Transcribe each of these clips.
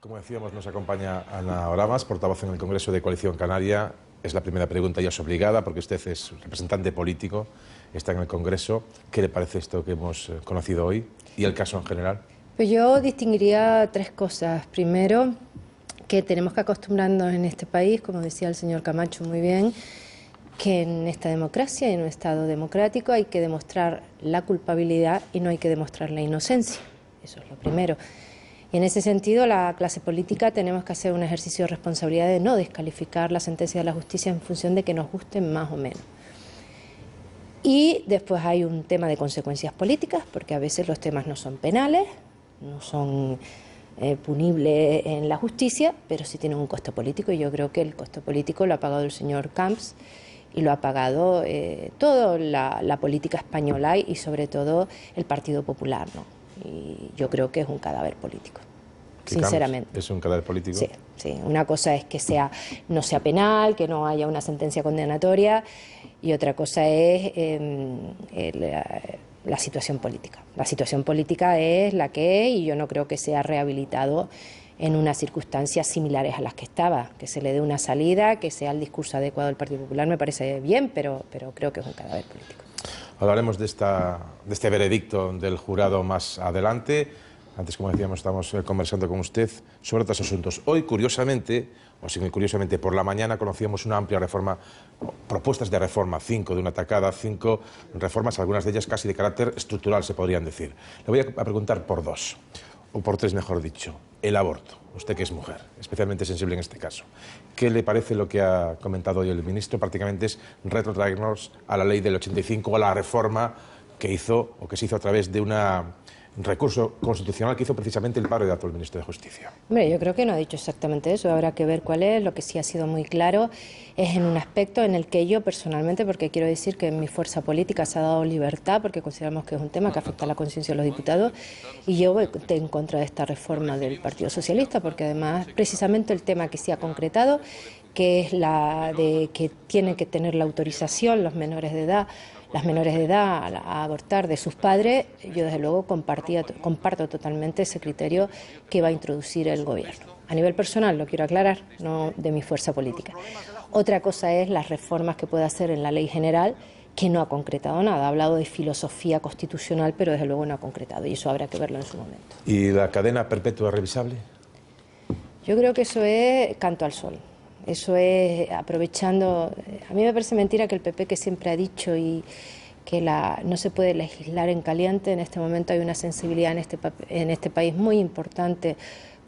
Como decíamos, nos acompaña Ana Oramas, portavoz en el Congreso de Coalición Canaria. Es la primera pregunta y es obligada porque usted es representante político, está en el Congreso. ¿Qué le parece esto que hemos conocido hoy y el caso en general? Pues yo distinguiría tres cosas. Primero, que tenemos que acostumbrarnos en este país, como decía el señor Camacho muy bien, que en esta democracia y en un Estado democrático hay que demostrar la culpabilidad y no hay que demostrar la inocencia. Eso es lo primero. Y en ese sentido, la clase política tenemos que hacer un ejercicio de responsabilidad de no descalificar la sentencia de la justicia en función de que nos gusten más o menos. Y después hay un tema de consecuencias políticas, porque a veces los temas no son penales, no son punibles en la justicia, pero sí tienen un costo político, y yo creo que el costo político lo ha pagado el señor Camps y lo ha pagado toda la política española y sobre todo el Partido Popular, ¿no? Y yo creo que es un cadáver político, sinceramente. ¿Es un cadáver político? Sí, sí. Una cosa es que no sea penal, que no haya una sentencia condenatoria, y otra cosa es la situación política. La situación política es la que es y yo no creo que sea rehabilitado en unas circunstancias similares a las que estaba, que se le dé una salida, que sea el discurso adecuado del Partido Popular, me parece bien, pero creo que es un cadáver político. Hablaremos de este veredicto del jurado más adelante. Antes, como decíamos, estamos conversando con usted sobre otros asuntos. Hoy, curiosamente, o sin curiosamente, por la mañana conocíamos una amplia reforma, propuestas de reforma, 5 de una tacada, 5 reformas, algunas de ellas casi de carácter estructural, se podrían decir. Le voy a preguntar por dos, o por tres, mejor dicho. El aborto, usted que es mujer, especialmente sensible en este caso. ¿Qué le parece lo que ha comentado hoy el ministro? Prácticamente es retrotraernos a la ley del 85, a la reforma que hizo, o que se hizo a través de un recurso constitucional que hizo precisamente el paro de datos del ministro de Justicia. Hombre, yo creo que no ha dicho exactamente eso, habrá que ver cuál es. Lo que sí ha sido muy claro es en un aspecto en el que yo personalmente, porque quiero decir que en mi fuerza política se ha dado libertad, porque consideramos que es un tema que afecta a la conciencia de los diputados, y yo voy en contra de esta reforma del Partido Socialista, porque además precisamente el tema que se ha concretado, que es la de que tienen que tener la autorización los menores de edad, las menores de edad a abortar de sus padres, yo desde luego comparto totalmente ese criterio que va a introducir el gobierno. A nivel personal, lo quiero aclarar, no de mi fuerza política. Otra cosa es las reformas que puede hacer en la ley general, que no ha concretado nada. Ha hablado de filosofía constitucional, pero desde luego no ha concretado, y eso habrá que verlo en su momento. ¿Y la cadena perpetua revisable? Yo creo que eso es canto al sol. Eso es aprovechando. A mí me parece mentira que el PP, que siempre ha dicho y que no se puede legislar en caliente, en este momento hay una sensibilidad en este país muy importante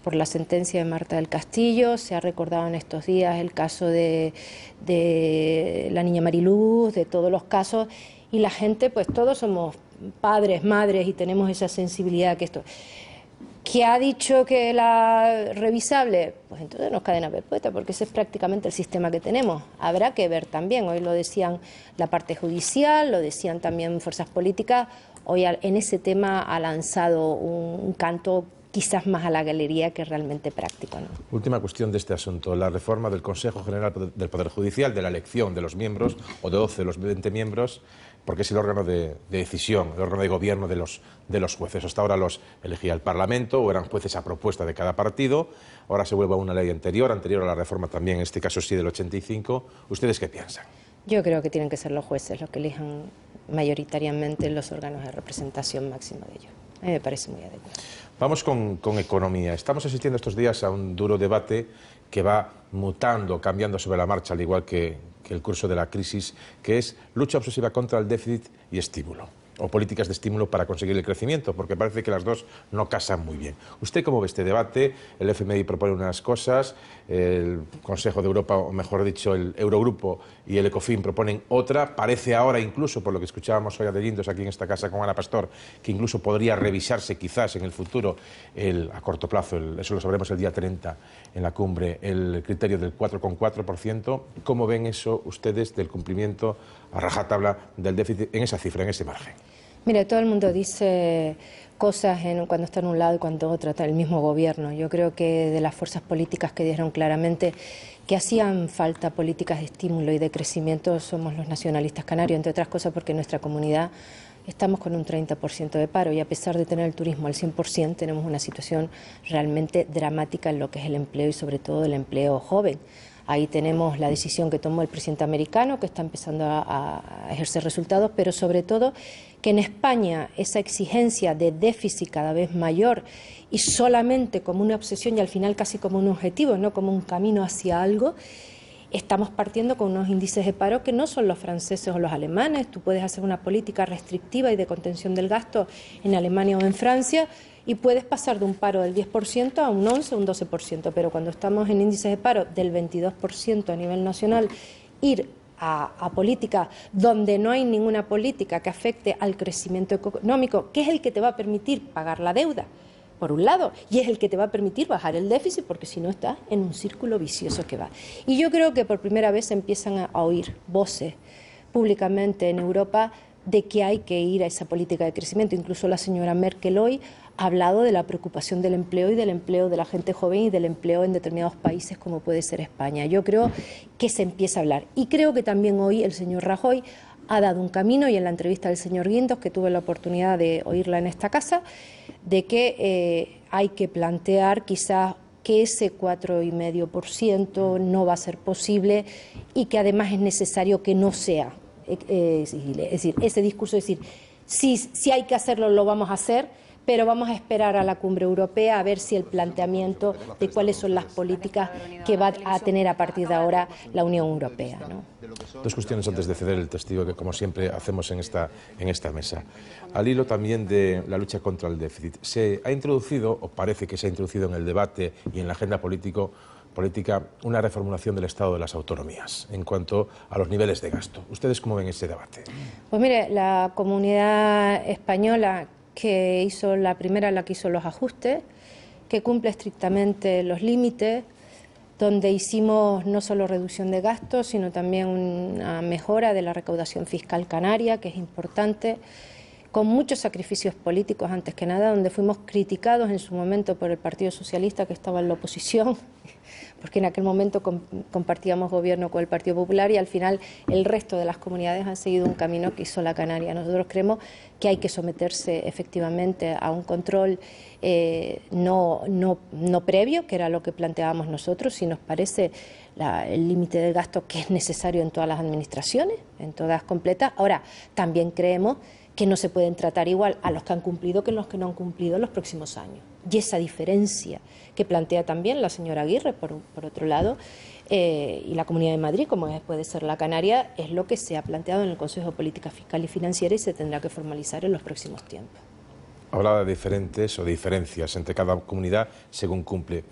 por la sentencia de Marta del Castillo. Se ha recordado en estos días el caso de la niña Mariluz, de todos los casos, y la gente, pues todos somos padres, madres y tenemos esa sensibilidad que esto... ¿Qué ha dicho que la revisable? Pues entonces no es cadena perpetua, porque ese es prácticamente el sistema que tenemos. Habrá que ver también, hoy lo decían la parte judicial, lo decían también fuerzas políticas, hoy en ese tema ha lanzado un canto quizás más a la galería que realmente práctico, ¿no? Última cuestión de este asunto, la reforma del Consejo General del Poder Judicial, de la elección de los miembros, o de 12 de los 20 miembros, porque es el órgano de decisión, el órgano de gobierno de los jueces. Hasta ahora los elegía el Parlamento, o eran jueces a propuesta de cada partido. Ahora se vuelve a una ley anterior a la reforma también, en este caso sí, del 85. ¿Ustedes qué piensan? Yo creo que tienen que ser los jueces los que elijan mayoritariamente los órganos de representación máxima de ellos. A mí me parece muy adecuado. Vamos con economía. Estamos asistiendo estos días a un duro debate que va mutando, cambiando sobre la marcha, al igual que el curso de la crisis, que es lucha obsesiva contra el déficit y estímulo, o políticas de estímulo para conseguir el crecimiento, porque parece que las dos no casan muy bien. ¿Usted cómo ve este debate? El FMI propone unas cosas, el Consejo de Europa, o mejor dicho, el Eurogrupo y el Ecofin proponen otra. Parece ahora, incluso, por lo que escuchábamos hoy a De Guindos aquí en esta casa con Ana Pastor, que incluso podría revisarse quizás en el futuro, a corto plazo, eso lo sabremos el día 30 en la cumbre, el criterio del 4,4%. ¿Cómo ven eso ustedes del cumplimiento a rajatabla del déficit en esa cifra, en ese margen? Mire, todo el mundo dice cosas cuando está en un lado y cuando otro, el mismo gobierno. Yo creo que de las fuerzas políticas que dijeron claramente que hacían falta políticas de estímulo y de crecimiento somos los nacionalistas canarios, entre otras cosas porque nuestra comunidad estamos con un 30% de paro y a pesar de tener el turismo al 100%, tenemos una situación realmente dramática en lo que es el empleo y sobre todo el empleo joven. Ahí tenemos la decisión que tomó el presidente americano, que está empezando a ejercer resultados, pero sobre todo que en España esa exigencia de déficit cada vez mayor y solamente como una obsesión y al final casi como un objetivo, no como un camino hacia algo, estamos partiendo con unos índices de paro que no son los franceses o los alemanes. Tú puedes hacer una política restrictiva y de contención del gasto en Alemania o en Francia y puedes pasar de un paro del 10% a un 11% o un 12%, pero cuando estamos en índices de paro del 22% a nivel nacional, ir a políticas donde no hay ninguna política que afecte al crecimiento económico, que es el que te va a permitir pagar la deuda, por un lado, y es el que te va a permitir bajar el déficit, porque si no estás en un círculo vicioso que va. Y yo creo que por primera vez empiezan a oír voces públicamente en Europa de que hay que ir a esa política de crecimiento. Incluso la señora Merkel hoy ha hablado de la preocupación del empleo y del empleo de la gente joven y del empleo en determinados países como puede ser España. Yo creo que se empieza a hablar. Y creo que también hoy el señor Rajoy ha dado un camino, y en la entrevista del señor Guindos, que tuve la oportunidad de oírla en esta casa, de que hay que plantear quizás que ese 4,5% no va a ser posible y que además es necesario que no sea exigible. Es decir, ese discurso de decir, si hay que hacerlo, lo vamos a hacer, pero vamos a esperar a la cumbre europea a ver si el planteamiento de cuáles son las políticas que va a tener a partir de ahora la Unión Europea, ¿no? Dos cuestiones antes de ceder el testigo, que como siempre hacemos en esta mesa. Al hilo también de la lucha contra el déficit, se ha introducido, o parece que se ha introducido en el debate y en la agenda política, una reformulación del Estado de las autonomías en cuanto a los niveles de gasto. ¿Ustedes cómo ven ese debate? Pues mire, la Comunidad Española, que hizo la primera, la que hizo los ajustes, que cumple estrictamente los límites, donde hicimos no solo reducción de gastos, sino también una mejora de la recaudación fiscal canaria, que es importante, con muchos sacrificios políticos antes que nada, donde fuimos criticados en su momento por el Partido Socialista, que estaba en la oposición, porque en aquel momento compartíamos gobierno con el Partido Popular, y al final el resto de las comunidades han seguido un camino que hizo la Canaria. Nosotros creemos que hay que someterse efectivamente a un control no previo, que era lo que planteábamos nosotros, si nos parece el límite de gasto que es necesario en todas las administraciones, en todas completas. Ahora, también creemos que no se pueden tratar igual a los que han cumplido que los que no han cumplido en los próximos años. Y esa diferencia que plantea también la señora Aguirre, por otro lado, y la Comunidad de Madrid, como puede ser la Canaria, es lo que se ha planteado en el Consejo de Política Fiscal y Financiera y se tendrá que formalizar en los próximos tiempos. Hablaba de diferentes o diferencias entre cada comunidad según cumple.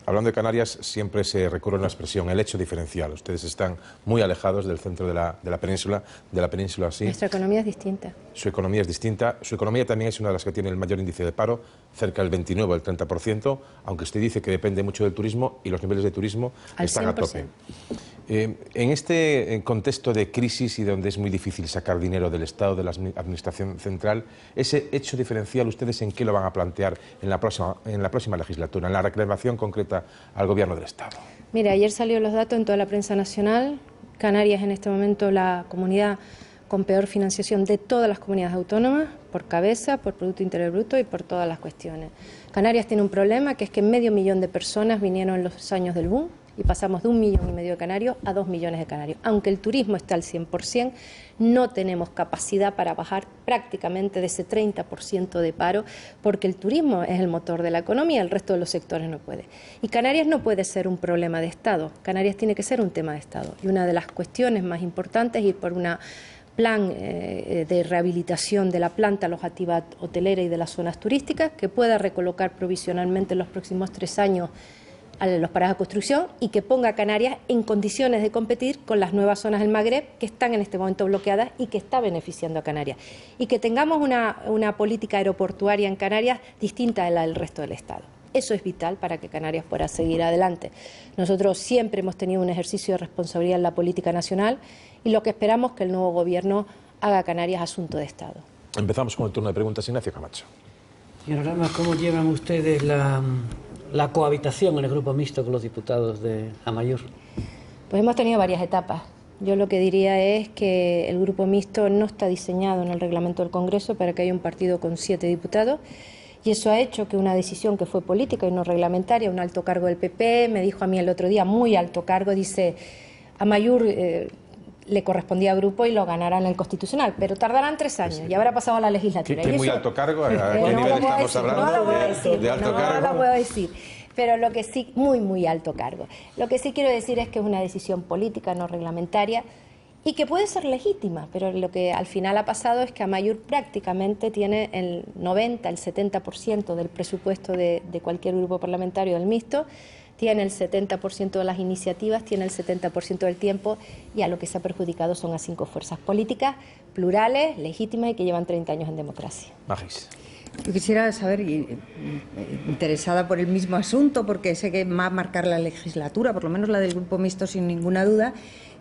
Hablando de Canarias, siempre se recurre a una expresión, el hecho diferencial. Ustedes están muy alejados del centro de la península sí. Nuestra economía es distinta. Su economía es distinta. Su economía también es una de las que tiene el mayor índice de paro, cerca del 29 o el 30%, aunque usted dice que depende mucho del turismo y los niveles de turismo están a tope. En este contexto de crisis y donde es muy difícil sacar dinero del Estado, de la Administración Central, ese hecho diferencial, ¿ustedes en qué lo van a plantear en la próxima legislatura, en la reclamación concreta al Gobierno del Estado? Mire, ayer salieron los datos en toda la prensa nacional. Canarias en este momento la comunidad con peor financiación de todas las comunidades autónomas, por cabeza, por Producto Interior Bruto y por todas las cuestiones. Canarias tiene un problema, que es que 500.000 de personas vinieron en los años del boom, y pasamos de 1,5 millones de canarios a 2 millones de canarios. Aunque el turismo está al 100%, no tenemos capacidad para bajar prácticamente de ese 30% de paro, porque el turismo es el motor de la economía, el resto de los sectores no puede. Y Canarias no puede ser un problema de Estado, Canarias tiene que ser un tema de Estado. Y una de las cuestiones más importantes es ir por un plan de rehabilitación de la planta alojativa hotelera y de las zonas turísticas, que pueda recolocar provisionalmente en los próximos 3 años a los parados de construcción y que ponga a Canarias en condiciones de competir con las nuevas zonas del Magreb que están en este momento bloqueadas y que está beneficiando a Canarias. Y que tengamos una política aeroportuaria en Canarias distinta de la del resto del Estado. Eso es vital para que Canarias pueda seguir adelante. Nosotros siempre hemos tenido un ejercicio de responsabilidad en la política nacional y lo que esperamos es que el nuevo Gobierno haga a Canarias asunto de Estado. Empezamos con el turno de preguntas. Ignacio Camacho. Señora Rama, ¿cómo llevan ustedes la cohabitación en el grupo mixto con los diputados de Amaiur? Pues hemos tenido varias etapas. Yo lo que diría es que el grupo mixto no está diseñado en el reglamento del Congreso para que haya un partido con 7 diputados, y eso ha hecho que una decisión que fue política y no reglamentaria, un alto cargo del PP, me dijo a mí el otro día, muy alto cargo, dice, a Amaiur le correspondía a grupo y lo ganará en el Constitucional, pero tardarán 3 años y habrá pasado a la legislatura. ¿Qué muy alto cargo? ¿A qué nivel estamos hablando? No lo puedo decir, ¿De alto cargo? No lo puedo decir. Pero lo que sí, muy alto cargo. Lo que sí quiero decir es que es una decisión política, no reglamentaria, y que puede ser legítima, pero lo que al final ha pasado es que Amaiur prácticamente tiene el 90, el 70% del presupuesto de cualquier grupo parlamentario del mixto, tiene el 70% de las iniciativas, tiene el 70% del tiempo, y a lo que se ha perjudicado son a 5 fuerzas políticas plurales, legítimas y que llevan 30 años en democracia. Magis. Yo quisiera saber, interesada por el mismo asunto, porque sé que va a marcar la legislatura, por lo menos la del Grupo Mixto sin ninguna duda,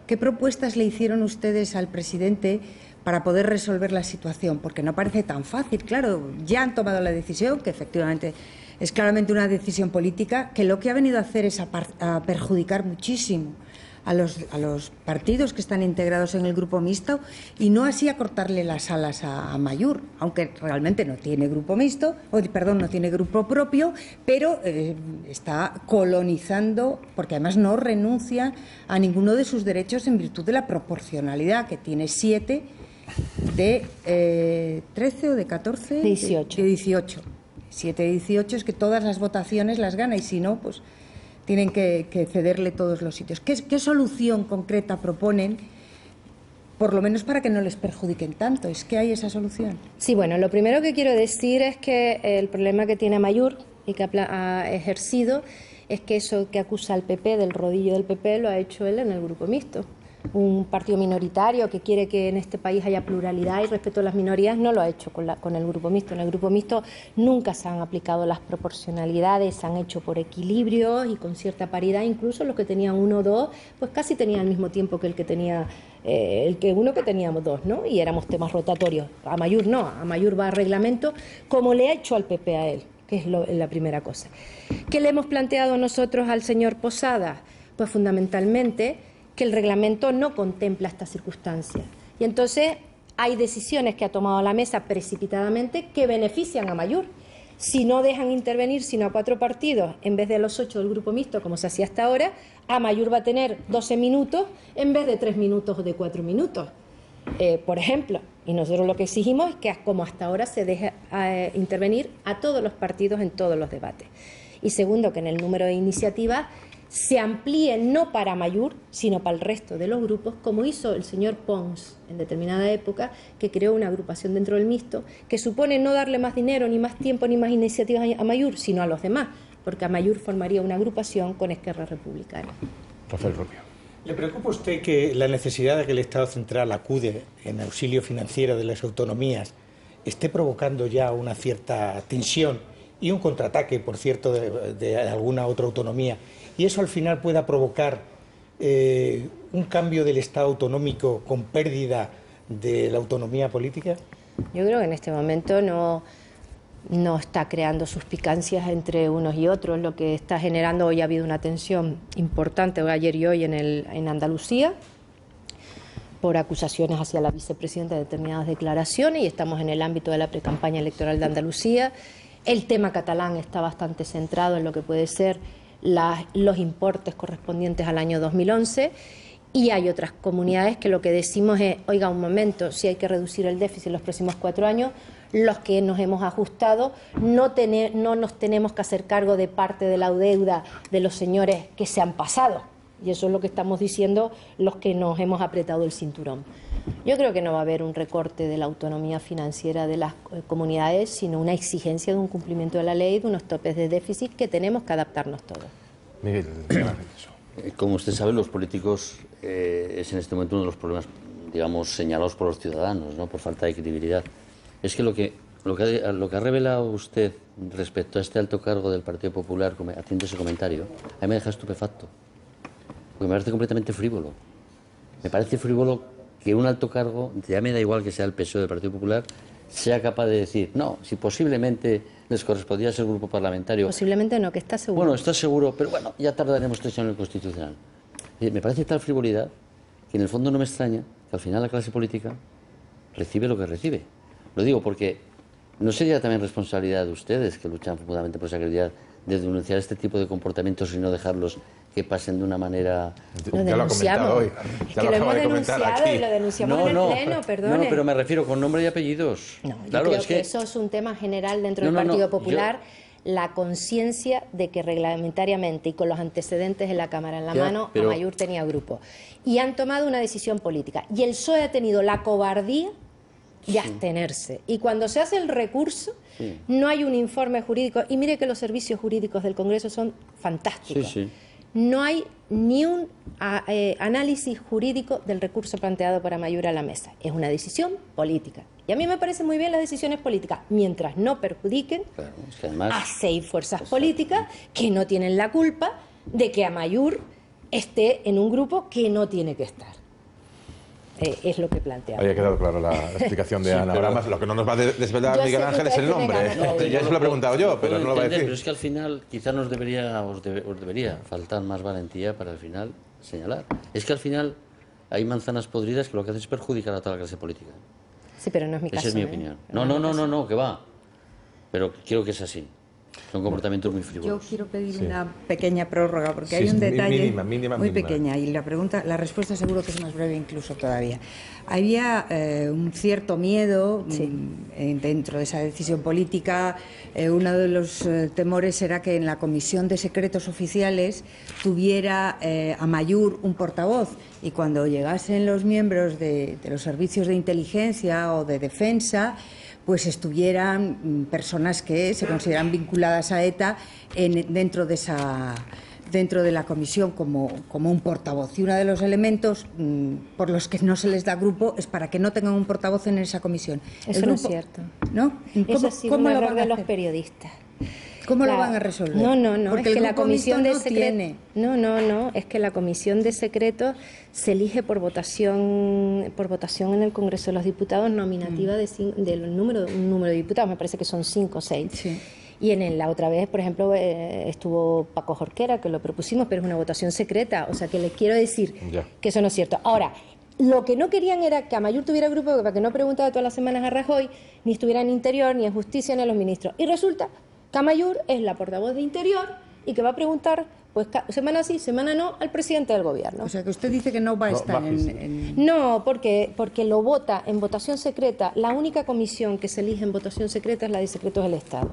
¿qué propuestas le hicieron ustedes al presidente para poder resolver la situación? Porque no parece tan fácil, claro, ya han tomado la decisión, que efectivamente es claramente una decisión política, que lo que ha venido a hacer es a perjudicar muchísimo a los partidos que están integrados en el grupo mixto, y no así a cortarle las alas a Amaiur, aunque realmente no tiene grupo mixto, no tiene grupo propio, pero está colonizando, porque además no renuncia a ninguno de sus derechos en virtud de la proporcionalidad, que tiene 7 de 13 o de 14, 18. De 18. 7 de 18 es que todas las votaciones las gana, y si no, pues tienen que cederle todos los sitios. ¿Qué solución concreta proponen, por lo menos para que no les perjudiquen tanto? ¿Es que hay esa solución? Sí, bueno, lo primero que quiero decir es que el problema que tiene Amaiur y que ha ejercido es que eso que acusa al PP, del rodillo del PP, lo ha hecho él en el grupo mixto. Un partido minoritario que quiere que en este país haya pluralidad y respeto a las minorías no lo ha hecho con el grupo mixto. En el grupo mixto nunca se han aplicado las proporcionalidades, se han hecho por equilibrio y con cierta paridad. Incluso los que tenían 1 o 2, pues casi tenían el mismo tiempo que el que tenía uno que teníamos 2, ¿no? Y éramos temas rotatorios. Amaiur no, Amaiur va a reglamento, como le ha hecho al PP a él, que es la primera cosa. ¿Qué le hemos planteado nosotros al señor Posada? Pues fundamentalmente que el reglamento no contempla estas circunstancias. Y entonces hay decisiones que ha tomado la mesa precipitadamente que benefician a Amaiur. Si no dejan intervenir sino a 4 partidos en vez de los 8 del grupo mixto, como se hacía hasta ahora, Amaiur va a tener 12 minutos en vez de 3 minutos o de 4 minutos. Por ejemplo, y nosotros lo que exigimos es que, como hasta ahora, se deje intervenir a todos los partidos en todos los debates. Y segundo, que en el número de iniciativas se amplíe no para Amaiur, sino para el resto de los grupos, como hizo el señor Pons en determinada época, que creó una agrupación dentro del mixto, que supone no darle más dinero, ni más tiempo, ni más iniciativas a Amaiur, sino a los demás, porque Amaiur formaría una agrupación con Esquerra Republicana. Rafael Rubio. ¿Le preocupa a usted que la necesidad de que el Estado central acude en auxilio financiero de las autonomías esté provocando ya una cierta tensión y un contraataque, por cierto, de alguna otra autonomía, y eso al final pueda provocar un cambio del Estado autonómico con pérdida de la autonomía política? Yo creo que en este momento no está creando suspicacias entre unos y otros. Lo que está generando, hoy ha habido una tensión importante, ayer y hoy, en Andalucía, por acusaciones hacia la vicepresidenta de determinadas declaraciones, y estamos en el ámbito de la precampaña electoral de Andalucía. El tema catalán está bastante centrado en lo que puede ser los importes correspondientes al año 2011, y hay otras comunidades que lo que decimos es, oiga, un momento, si hay que reducir el déficit en los próximos 4 años, los que nos hemos ajustado no nos tenemos que hacer cargo de parte de la deuda de los señores que se han pasado. Y eso es lo que estamos diciendo los que nos hemos apretado el cinturón. Yo creo que no va a haber un recorte de la autonomía financiera de las comunidades, sino una exigencia de un cumplimiento de la ley, de unos topes de déficit que tenemos que adaptarnos todos. Miguel, como usted sabe, los políticos es en este momento uno de los problemas, digamos, señalados por los ciudadanos, ¿no? Por falta de credibilidad. Es que lo que ha revelado usted respecto a este alto cargo del Partido Popular, haciendo ese comentario, a mí me deja estupefacto. Porque me parece completamente frívolo. Me parece frívolo que un alto cargo, ya me da igual que sea el PSOE del Partido Popular, sea capaz de decir, no, si posiblemente les correspondía ser grupo parlamentario. Posiblemente no, que está seguro. Bueno, está seguro, pero bueno, ya tardaremos 3 años en el Constitucional. Me parece tal frivolidad que en el fondo no me extraña que al final la clase política recibe lo que recibe. Lo digo porque ¿no sería también responsabilidad de ustedes, que luchan fundamentalmente por esa credibilidad, de denunciar este tipo de comportamientos y no dejarlos que pasen de una manera... Ya lo ha comentado hoy. Ya que lo hemos acabo de comentar denunciado aquí. y lo denunciamos en el Pleno, perdone. No, pero me refiero con nombre y apellidos. No, yo claro, creo es que eso es un tema general dentro del No, Partido Popular, la conciencia de que reglamentariamente y con los antecedentes de la Cámara en la mano, pero... Amaiur tenía grupo. Y han tomado una decisión política. Y el PSOE ha tenido la cobardía de abstenerse. Y cuando se hace el recurso, no hay un informe jurídico. Y mire que los servicios jurídicos del Congreso son fantásticos. No hay ni un análisis jurídico del recurso planteado por Amaiur a la mesa. Es una decisión política. Y a mí me parecen muy bien las decisiones políticas, mientras no perjudiquen es que además, a 6 fuerzas políticas que no tienen la culpa de que Amaiur esté en un grupo que no tiene que estar. Es lo que plantea. Había quedado claro la explicación de Ana. Ahora más, lo que no nos va a desvelar Yo Miguel sé que Ángel es el ustedes nombre. tienen ganas de Ya se lo he preguntado yo, pero no lo va a decir. Pero es que al final quizás os debería faltar más valentía para al final señalar. Es que al final hay manzanas podridas que lo que hacen es perjudicar a toda la clase política. Sí, pero no es mi caso. Esa es mi opinión. No, que va. Pero creo que es así. Son comportamientos muy frívolos. Yo quiero pedir una pequeña prórroga porque hay un detalle muy pequeña y la respuesta seguro que es más breve incluso todavía. Había un cierto miedo dentro de esa decisión política. Uno de los temores era que en la Comisión de Secretos Oficiales tuviera Amaiur un portavoz y cuando llegasen los miembros de los servicios de inteligencia o de defensa, pues estuvieran personas que se consideran vinculadas a ETA dentro de la comisión como un portavoz. Y uno de los elementos por los que no se les da grupo es para que no tengan un portavoz en esa comisión. Eso no es cierto. ¿No? Eso ha sido un error de los periodistas. ¿Cómo lo van a resolver? No, porque es que la comisión de secretos es que la comisión de secretos se elige por votación en el Congreso de los Diputados, nominativa un número de diputados, me parece que son 5 o 6. Sí. Y en la otra vez, por ejemplo, estuvo Paco Jorquera, que lo propusimos, pero es una votación secreta, o sea que les quiero decir que eso no es cierto. Ahora, lo que no querían era que Amaiur tuviera grupo para que no preguntara todas las semanas a Rajoy, ni estuviera en Interior, ni en Justicia, ni a los ministros. Y resulta que Amaiur es la portavoz de Interior y que va a preguntar, pues semana sí, semana no, al presidente del gobierno. O sea que usted dice que no va a estar No, porque lo vota en votación secreta. La única comisión que se elige en votación secreta es la de secretos del Estado.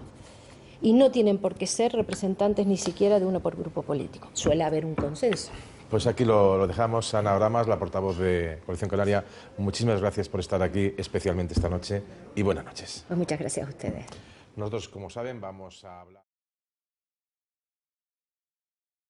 Y no tienen por qué ser representantes ni siquiera de uno por grupo político. Suele haber un consenso. Pues aquí lo dejamos. Ana Oramas, la portavoz de Coalición Canaria, muchísimas gracias por estar aquí, especialmente esta noche, y buenas noches. Pues muchas gracias a ustedes. Nosotros, como saben, vamos a hablar...